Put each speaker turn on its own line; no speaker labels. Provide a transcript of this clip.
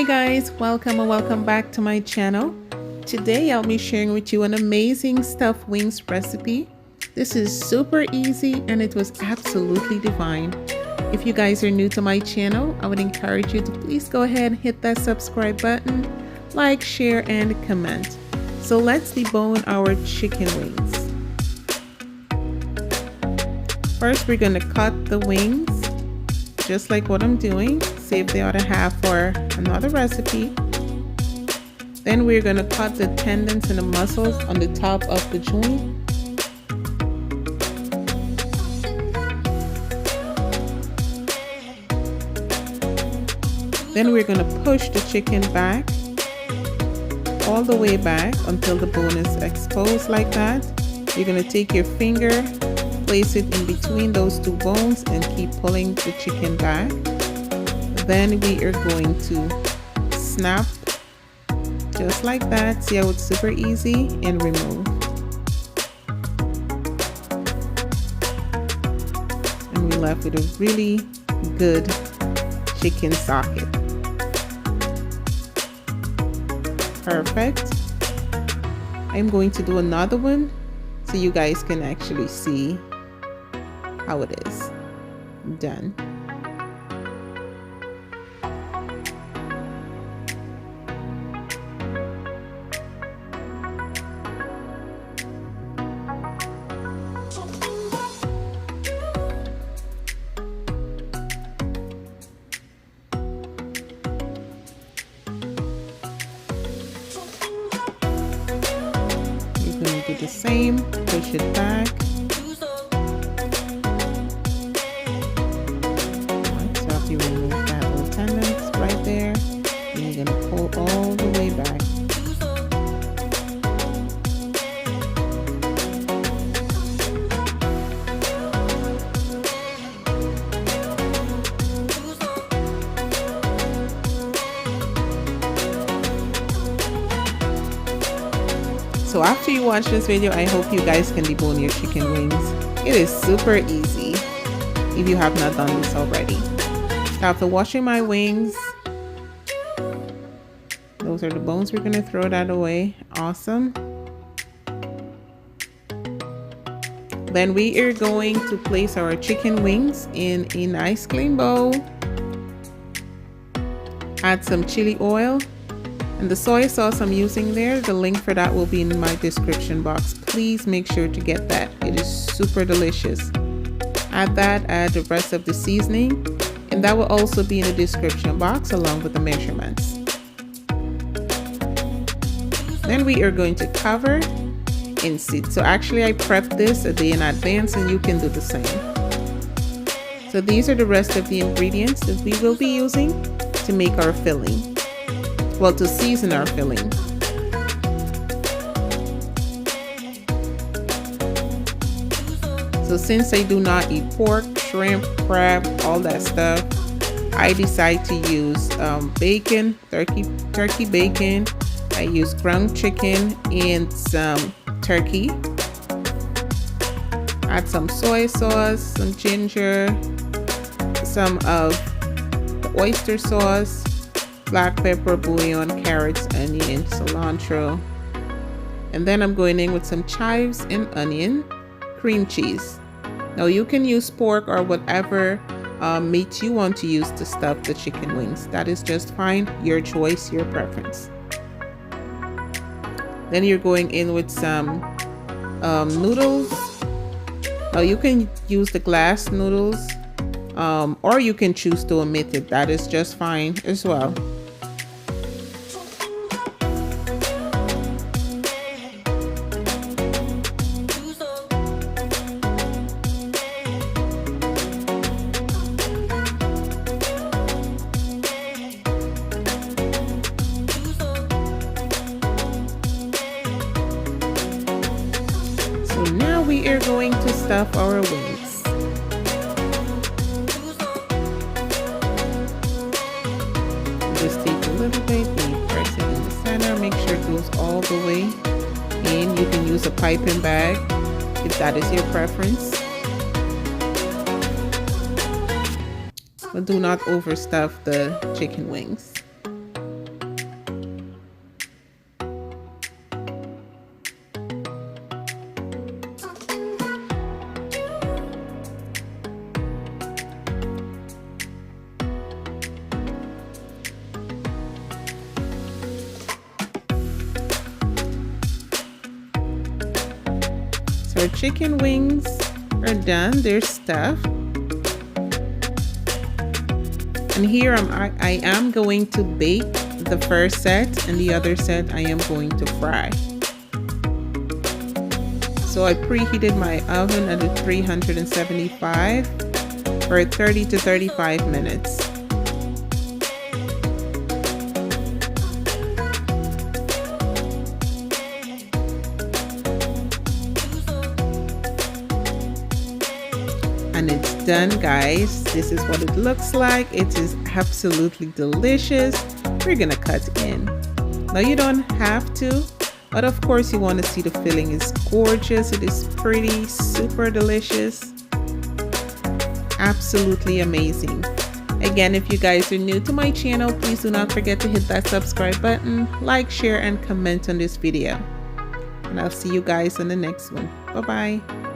Hi guys, welcome and welcome back to my channel. Today I'll be sharing with you an amazing stuffed wings recipe. This is super easy and it was absolutely divine. If you guys are new to my channel, I would encourage you to please go ahead and hit that subscribe button, like, share, and comment. So let's debone our chicken wings. First, we're going to cut the wings just like what I'm doing. Save the other half for another recipe. Then we're going to cut the tendons and the muscles on the top of the joint. Then we're going to push the chicken back, all the way back until the bone is exposed like that. You're going to take your finger, place it in between those two bones and keep pulling the chicken back. Then we are going to snap just like that. See how it's super easy, and remove. And we're left with a really good chicken socket. Perfect. I'm going to do another one so you guys can actually see how it is done. You're going to do the same, push it back. You remove that little tendons right there, and you're going to pull all the way back. So after you watch this video, I hope you guys can debone your chicken wings. It is super easy if you have not done this already. After washing my wings, those are the bones. We're going to throw that away. Awesome. Then we are going to place our chicken wings in a nice clean bowl. Add some chili oil. And the soy sauce I'm using there, the link for that will be in my description box. Please make sure to get that. It is super delicious. Add that, add the rest of the seasoning. And that will also be in the description box along with the measurements. Then we are going to cover and sit. So actually I prepped this a day in advance and you can do the same. So these are the rest of the ingredients that we will be using to make our filling. Well, to season our filling. So since I do not eat pork, shrimp, crab, all that stuff, I decide to use bacon, turkey bacon. I use ground chicken and some turkey. Add some soy sauce, some ginger, some of the oyster sauce, black pepper, bouillon, carrots, onion, cilantro. And then I'm going in with some chives and onion, cream cheese. Now you can use pork or whatever meat you want to use to stuff the chicken wings. That is just fine. Your choice, your preference. Then you're going in with some noodles. Now you can use the glass noodles or you can choose to omit it. That is just fine as well. Now we are going to stuff our wings. Just take a little bit and press it in the center. Make sure it goes all the way in. You can use a piping bag if that is your preference. But do not overstuff the chicken wings. our chicken wings are done. They're stuffed. And here I am going to bake the first set, and the other set I am going to fry. So I preheated my oven at 375 for 30 to 35 minutes. And it's done, guys. This is what it looks like. It is absolutely delicious. We're gonna cut in. Now you don't have to, but of course you want to see the filling is gorgeous. It is pretty, super delicious, absolutely amazing. Again, if you guys are new to my channel, please do not forget to hit that subscribe button, like, share, and comment on this video. And I'll see you guys in the next one. Bye bye.